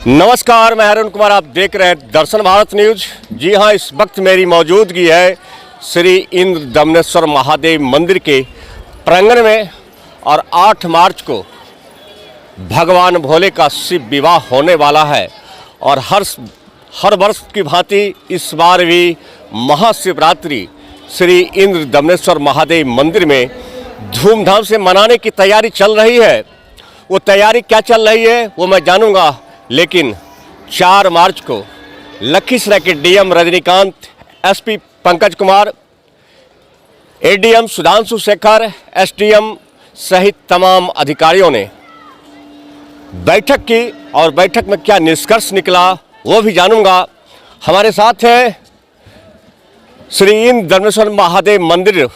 नमस्कार, मैं अरुण कुमार। आप देख रहे हैं दर्शन भारत न्यूज। जी हाँ, इस वक्त मेरी मौजूदगी है श्री इंद्र दमनेश्वर महादेव मंदिर के प्रांगण में और 8 मार्च को भगवान भोले का शिव विवाह होने वाला है। और हर वर्ष की भांति इस बार भी महाशिवरात्रि श्री इंद्र दमनेश्वर महादेव मंदिर में धूमधाम से मनाने की तैयारी चल रही है। वो तैयारी क्या चल रही है वो मैं जानूंगा, लेकिन 4 मार्च को लखीसराय के DM Rajinikanth, SP Pankaj Kumar, ADM Sudhanshu Shekhar, SDM सहित तमाम अधिकारियों ने बैठक की और बैठक में क्या निष्कर्ष निकला वो भी जानूंगा। हमारे साथ है श्री इंद्र दमनेश्वर महादेव मंदिर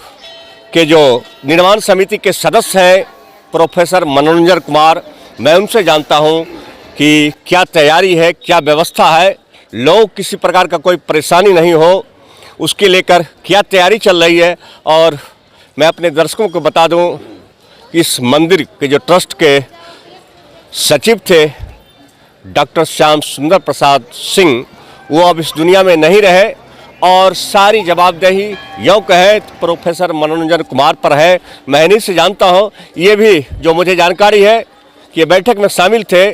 के जो निर्माण समिति के सदस्य हैं प्रोफेसर मनोरंजन कुमार। मैं उनसे जानता हूं कि क्या तैयारी है, क्या व्यवस्था है, लोग किसी प्रकार का कोई परेशानी नहीं हो उसके लेकर क्या तैयारी चल रही है। और मैं अपने दर्शकों को बता दूं कि इस मंदिर के जो ट्रस्ट के सचिव थे डॉक्टर श्याम सुंदर प्रसाद सिंह, वो अब इस दुनिया में नहीं रहे और सारी जवाबदेही यूँ कहे तो प्रोफेसर मनोरंजन कुमार पर है। मैं इन्हीं से जानता हूँ, ये भी जो मुझे जानकारी है कि ये बैठक में शामिल थे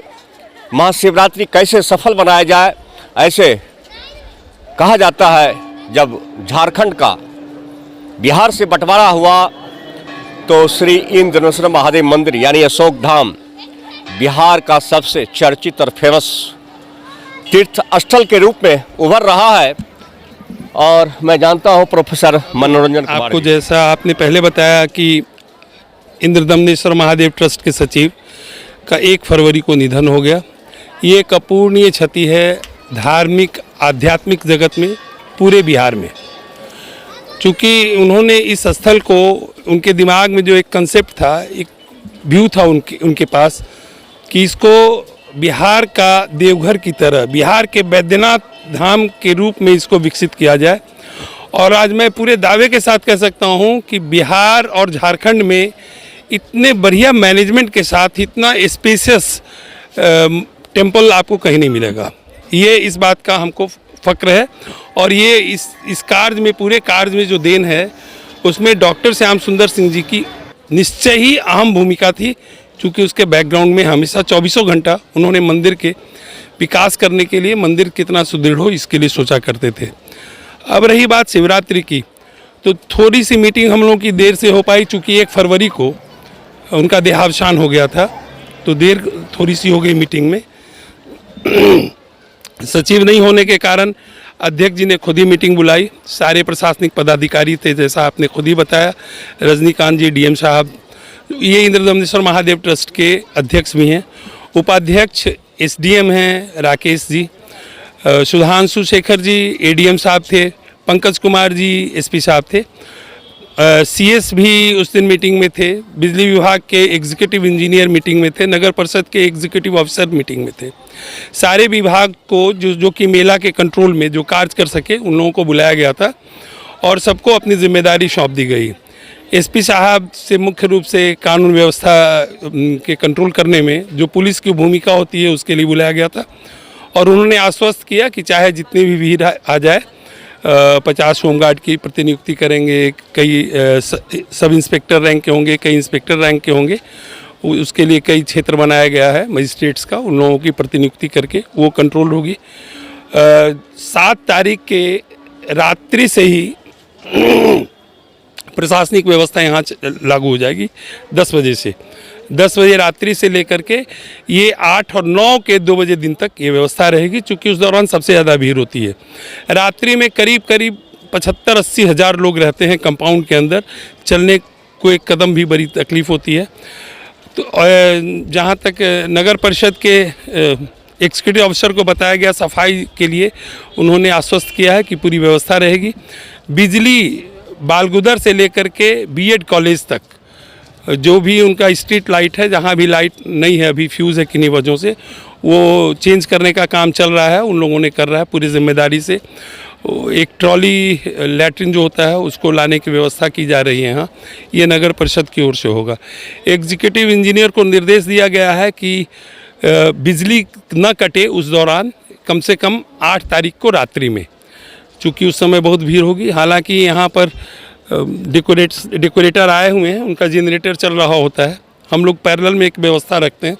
महाशिवरात्रि कैसे सफल बनाया जाए। ऐसे कहा जाता है जब झारखंड का बिहार से बंटवारा हुआ तो श्री इंद्र दमनेश्वर महादेव मंदिर यानी अशोक धाम बिहार का सबसे चर्चित और फेमस तीर्थ स्थल के रूप में उभर रहा है। और मैं जानता हूं प्रोफेसर मनोरंजन कुमार, आपको जैसा आपने पहले बताया कि इंद्र दमनेश्वर महादेव ट्रस्ट के सचिव का 1 फरवरी को निधन हो गया। ये एक अपूरणीय क्षति है धार्मिक आध्यात्मिक जगत में, पूरे बिहार में। चूँकि उन्होंने इस स्थल को, उनके दिमाग में जो एक कंसेप्ट था, एक व्यू था उनके पास कि इसको बिहार का देवघर की तरह, बिहार के बैद्यनाथ धाम के रूप में इसको विकसित किया जाए। और आज मैं पूरे दावे के साथ कह सकता हूँ कि बिहार और झारखंड में इतने बढ़िया मैनेजमेंट के साथ इतना स्पेशियस टेम्पल आपको कहीं नहीं मिलेगा। ये इस बात का हमको फ़क्र है। और ये इस कार्य में, पूरे कार्य में जो देन है उसमें डॉक्टर श्याम सुंदर सिंह जी की निश्चय ही अहम भूमिका थी, क्योंकि उसके बैकग्राउंड में हमेशा 24 घंटा उन्होंने मंदिर के विकास करने के लिए, मंदिर कितना सुदृढ़ हो इसके लिए सोचा करते थे। अब रही बात शिवरात्रि की, तो थोड़ी सी मीटिंग हम लोगों की देर से हो पाई, चूँकि 1 फरवरी को उनका देहावसान हो गया था, तो देर थोड़ी सी हो गई मीटिंग में। सचिव नहीं होने के कारण अध्यक्ष जी ने खुद ही मीटिंग बुलाई। सारे प्रशासनिक पदाधिकारी थे, जैसा आपने खुद ही बताया, रजनीकांत जी, डीएम साहब, ये इंद्र दमनेश्वर महादेव ट्रस्ट के अध्यक्ष भी हैं। उपाध्यक्ष एसडीएम हैं राकेश जी, सुधांशु शेखर जी एडीएम साहब थे, पंकज कुमार जी एसपी साहब थे, सीएस भी उस दिन मीटिंग में थे, बिजली विभाग के एग्जीक्यूटिव इंजीनियर मीटिंग में थे, नगर परिषद के एग्जीक्यूटिव ऑफिसर मीटिंग में थे। सारे विभाग को जो कि मेला के कंट्रोल में जो कार्य कर सके उन लोगों को बुलाया गया था और सबको अपनी जिम्मेदारी सौंप दी गई। एसपी साहब से मुख्य रूप से कानून व्यवस्था के कंट्रोल करने में जो पुलिस की भूमिका होती है उसके लिए बुलाया गया था। और उन्होंने आश्वस्त किया कि चाहे जितनी भी भीड़ आ जाए, 50 होमगार्ड की प्रतिनियुक्ति करेंगे, कई सब इंस्पेक्टर रैंक के होंगे, कई इंस्पेक्टर रैंक के होंगे, उसके लिए कई क्षेत्र बनाया गया है मजिस्ट्रेट्स का, उन लोगों की प्रतिनियुक्ति करके वो कंट्रोल होगी। 7 तारीख के रात्रि से ही प्रशासनिक व्यवस्था यहाँ लागू हो जाएगी 10 बजे से। 10 बजे रात्रि से लेकर के ये 8 और 9 के 2 बजे दिन तक ये व्यवस्था रहेगी, चूँकि उस दौरान सबसे ज़्यादा भीड़ होती है। रात्रि में करीब 75-80 हज़ार लोग रहते हैं कंपाउंड के अंदर, चलने को एक कदम भी बड़ी तकलीफ़ होती है। तो जहाँ तक नगर परिषद के एग्जीक्यूटिव ऑफिसर को बताया गया, सफाई के लिए उन्होंने आश्वस्त किया है कि पूरी व्यवस्था रहेगी। बिजली बालगुदर से लेकर के बीएड कॉलेज तक जो भी उनका स्ट्रीट लाइट है, जहाँ भी लाइट नहीं है, अभी फ्यूज़ है किन्हीं वजहों से, वो चेंज करने का काम चल रहा है, उन लोगों ने कर रहा है पूरी जिम्मेदारी से। एक ट्रॉली लैट्रिन जो होता है उसको लाने की व्यवस्था की जा रही है यहाँ, ये नगर परिषद की ओर से होगा। एग्जीक्यूटिव इंजीनियर को निर्देश दिया गया है कि बिजली न कटे उस दौरान, कम से कम 8 तारीख को रात्रि में, चूँकि उस समय बहुत भीड़ होगी। हालांकि यहाँ पर डेकोरेटर आए हुए हैं, उनका जनरेटर चल रहा होता है। हम लोग पैरेलल में एक व्यवस्था रखते हैं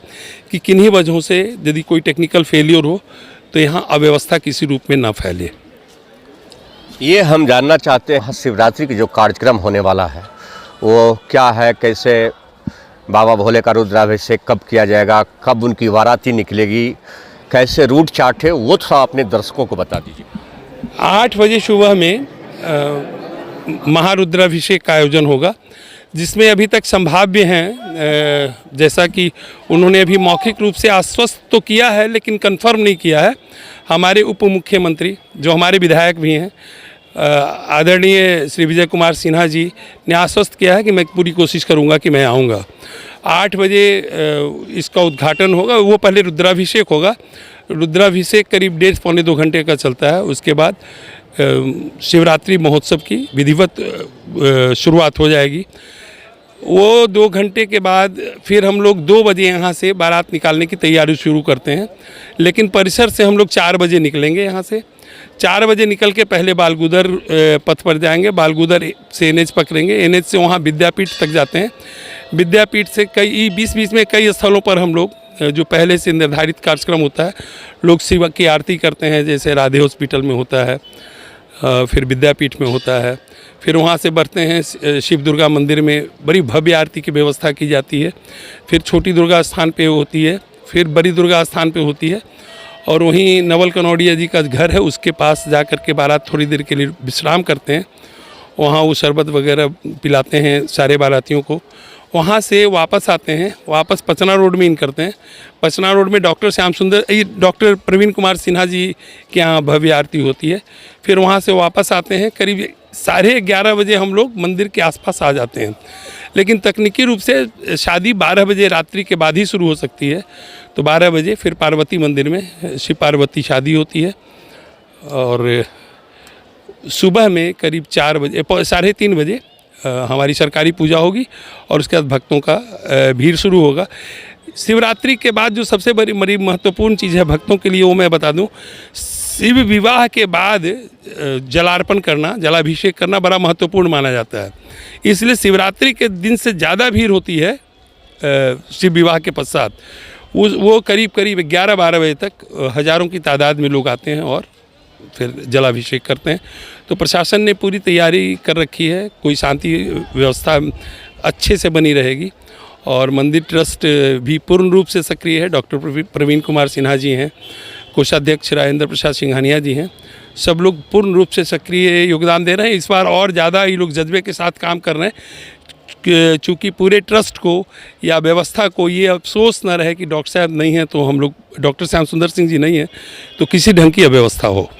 कि किन्हीं वजहों से यदि कोई टेक्निकल फेलियर हो तो यहाँ अव्यवस्था किसी रूप में ना फैले। ये हम जानना चाहते हैं, शिवरात्रि के जो कार्यक्रम होने वाला है वो क्या है, कैसे बाबा भोले का रुद्राभिषेक कब किया जाएगा, कब उनकी बाराती निकलेगी, कैसे रूट चार्ट है, वो थोड़ा अपने दर्शकों को बता दीजिए। 8 बजे सुबह में महारुद्राभिषेक का आयोजन होगा, जिसमें अभी तक संभाव्य हैं, जैसा कि उन्होंने अभी मौखिक रूप से आश्वस्त तो किया है लेकिन कंफर्म नहीं किया है। हमारे उप मुख्यमंत्री जो हमारे विधायक भी हैं, आदरणीय श्री विजय कुमार सिन्हा जी ने आश्वस्त किया है कि मैं पूरी कोशिश करूंगा कि मैं आऊंगा। 8 बजे इसका उद्घाटन होगा। वो पहले रुद्राभिषेक होगा। रुद्राभिषेक करीब 1.5 पौने 2 घंटे का चलता है। उसके बाद शिवरात्रि महोत्सव की विधिवत शुरुआत हो जाएगी। वो 2 घंटे के बाद फिर हम लोग 2 बजे यहाँ से बारात निकालने की तैयारी शुरू करते हैं, लेकिन परिसर से हम लोग 4 बजे निकलेंगे। यहाँ से 4 बजे निकल के पहले बालगुदर पथ पर जाएंगे, बालगुदर से एनएच पकड़ेंगे, एनएच से वहाँ विद्यापीठ तक जाते हैं। विद्यापीठ से कई बीच में कई स्थलों पर हम लोग जो पहले से निर्धारित कार्यक्रम होता है, लोग शिव की आरती करते हैं, जैसे राधे हॉस्पिटल में होता है, फिर विद्यापीठ में होता है। फिर वहाँ से बढ़ते हैं शिव दुर्गा मंदिर में, बड़ी भव्य आरती की व्यवस्था की जाती है। फिर छोटी दुर्गा स्थान पे होती है, फिर बड़ी दुर्गा स्थान पे होती है, और वहीं नवल कनौड़िया जी का घर है, उसके पास जा कर के बारात थोड़ी देर के लिए विश्राम करते हैं। वहाँ वो शरबत वगैरह पिलाते हैं सारे बारातियों को। वहाँ से वापस आते हैं, वापस पचना रोड में इन करते हैं। पचना रोड में डॉक्टर प्रवीण कुमार सिन्हा जी के यहाँ भव्य आरती होती है। फिर वहाँ से वापस आते हैं, करीब 11:30 बजे हम लोग मंदिर के आसपास आ जाते हैं। लेकिन तकनीकी रूप से शादी 12 बजे रात्रि के बाद ही शुरू हो सकती है, तो 12 बजे फिर पार्वती मंदिर में शिव पार्वती शादी होती है। और सुबह में करीब 4 बजे 3:30 बजे हमारी सरकारी पूजा होगी, और उसके बाद भक्तों का भीड़ शुरू होगा। शिवरात्रि के बाद जो सबसे बड़ी महत्वपूर्ण चीज़ है भक्तों के लिए, वो मैं बता दूं, शिव विवाह के बाद जलार्पण करना, जलाभिषेक करना बड़ा महत्वपूर्ण माना जाता है। इसलिए शिवरात्रि के दिन से ज़्यादा भीड़ होती है शिव विवाह के पश्चात। वो करीब 11-12 बजे तक हज़ारों की तादाद में लोग आते हैं और फिर जलाभिषेक करते हैं। तो प्रशासन ने पूरी तैयारी कर रखी है, कोई शांति व्यवस्था अच्छे से बनी रहेगी, और मंदिर ट्रस्ट भी पूर्ण रूप से सक्रिय है। डॉक्टर प्रवीण कुमार सिन्हा जी हैं, कोषाध्यक्ष राजेंद्र प्रसाद सिंघानिया जी हैं, सब लोग पूर्ण रूप से सक्रिय योगदान दे रहे हैं। इस बार और ज़्यादा ये लोग जज्बे के साथ काम कर रहे हैं, चूँकि पूरे ट्रस्ट को या व्यवस्था को ये अफसोस न रहे कि डॉक्टर साहब नहीं हैं, तो हम लोग डॉक्टर श्याम सुंदर सिंह जी नहीं हैं, तो किसी ढंग की अव्यवस्था हो।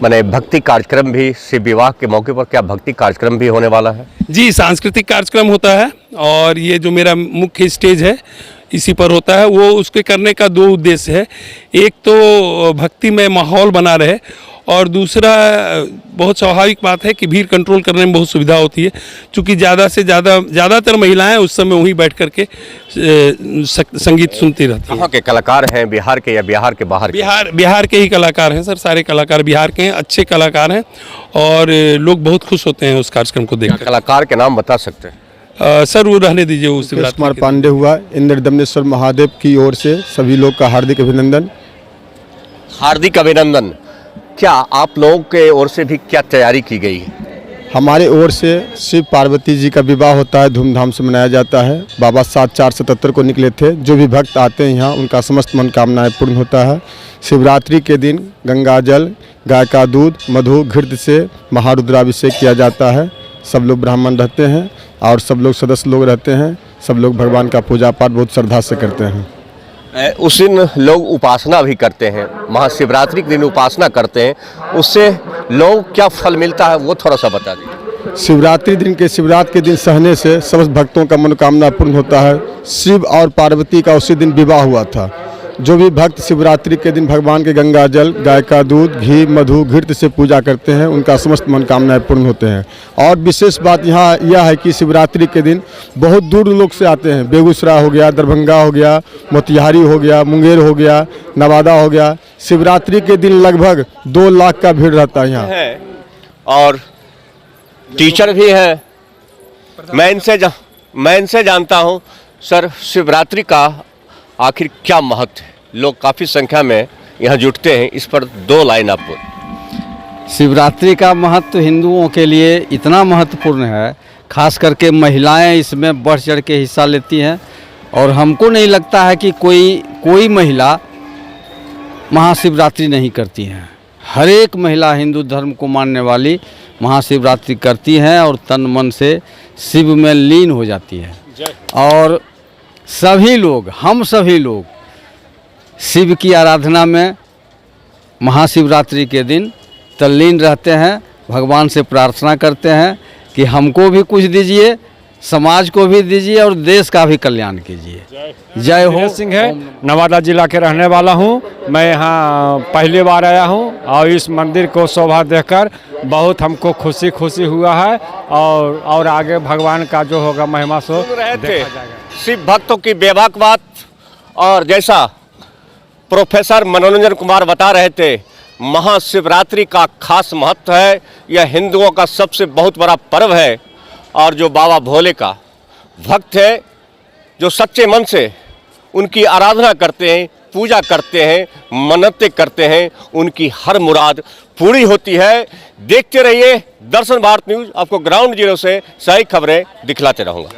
माने भक्ति कार्यक्रम भी शिव विवाह के मौके पर, क्या भक्ति कार्यक्रम भी होने वाला है? जी, सांस्कृतिक कार्यक्रम होता है, और ये जो मेरा मुख्य स्टेज है इसी पर होता है। वो उसके करने का 2 उद्देश्य है। एक तो भक्तिमय माहौल बना रहे, और दूसरा बहुत स्वाभाविक बात है कि भीड़ कंट्रोल करने में बहुत सुविधा होती है, क्योंकि ज़्यादातर महिलाएं उस समय वहीं बैठ करके संगीत सुनती रहती हैं। कहाँ के कलाकार हैं, बिहार के या बिहार के बाहर? बिहार के ही कलाकार हैं सर, सारे कलाकार बिहार के हैं, अच्छे कलाकार हैं, और लोग बहुत खुश होते हैं उस कार्यक्रम को देखकर। कलाकार के नाम बता सकते हैं? सर वो रहने दीजिए। उस कुमार पांडे हुआ, इंद्र दमनेश्वर महादेव की ओर से सभी लोग का हार्दिक अभिनंदन। हार्दिक अभिनंदन। क्या आप लोगों के ओर से भी क्या तैयारी की गई है? हमारे ओर से शिव पार्वती जी का विवाह होता है, धूमधाम से मनाया जाता है। बाबा 7477 को निकले थे। जो भी भक्त आते हैं यहाँ, उनका समस्त मनोकामनाएं पूर्ण होता है। शिवरात्रि के दिन गंगा जल, गाय का दूध, मधु, घृत से महारुद्राभिषेक किया जाता है। सब लोग ब्राह्मण रहते हैं और सब लोग सदस्य लोग रहते हैं। सब लोग भगवान का पूजा पाठ बहुत श्रद्धा से करते हैं। उस दिन लोग उपासना भी करते हैं, महाशिवरात्रि के दिन उपासना करते हैं, उससे लोगों को क्या फल मिलता है वो थोड़ा सा बता दीजिए। शिवरात्रि के दिन सहने से समस्त भक्तों का मनोकामना पूर्ण होता है। शिव और पार्वती का उसी दिन विवाह हुआ था, जो भी भक्त शिवरात्रि के दिन भगवान के गंगा जल, गाय का दूध, घी, मधु, घृत से पूजा करते हैं, उनका समस्त मनोकामनाएं पूर्ण होते हैं। और विशेष बात यहाँ यह है कि शिवरात्रि के दिन बहुत दूर लोग से आते हैं। बेगूसराय हो गया, दरभंगा हो गया, मोतिहारी हो गया, मुंगेर हो गया, नवादा हो गया। शिवरात्रि के दिन लगभग 2 लाख का भीड़ रहता है यहाँ। है और टीचर भी हैं। मैं इनसे जानता हूँ सर, शिवरात्रि का आखिर क्या महत्व है? लोग काफ़ी संख्या में यहाँ जुटते हैं, इस पर 2 लाइन आप बोल। शिवरात्रि का महत्व हिंदुओं के लिए इतना महत्वपूर्ण है, खास करके महिलाएं इसमें बढ़ चढ़ के हिस्सा लेती हैं। और हमको नहीं लगता है कि कोई महिला महाशिवरात्रि नहीं करती हैं। हर एक महिला हिंदू धर्म को मानने वाली महाशिवरात्रि करती हैं और तन मन से शिव में लीन हो जाती है। और सभी लोग, हम सभी लोग शिव की आराधना में महाशिवरात्रि के दिन तल्लीन रहते हैं, भगवान से प्रार्थना करते हैं कि हमको भी कुछ दीजिए, समाज को भी दीजिए और देश का भी कल्याण कीजिए। जय हो। सिंह है, नवादा जिला के रहने वाला हूँ। मैं यहाँ पहली बार आया हूँ और इस मंदिर को शोभा देखकर बहुत हमको खुशी हुआ है। और आगे भगवान का जो होगा महिमा सो देखा जाएगा। शिव भक्तों की बेबाक बात, और जैसा प्रोफेसर मनोरंजन कुमार बता रहे थे, महाशिवरात्रि का खास महत्व है। यह हिंदुओं का सबसे बहुत बड़ा पर्व है और जो बाबा भोले का भक्त है, जो सच्चे मन से उनकी आराधना करते हैं, पूजा करते हैं, मन्नतें करते हैं, उनकी हर मुराद पूरी होती है। देखते रहिए दर्शन भारत न्यूज़, आपको ग्राउंड जीरो से सही खबरें दिखलाते रहूँगा।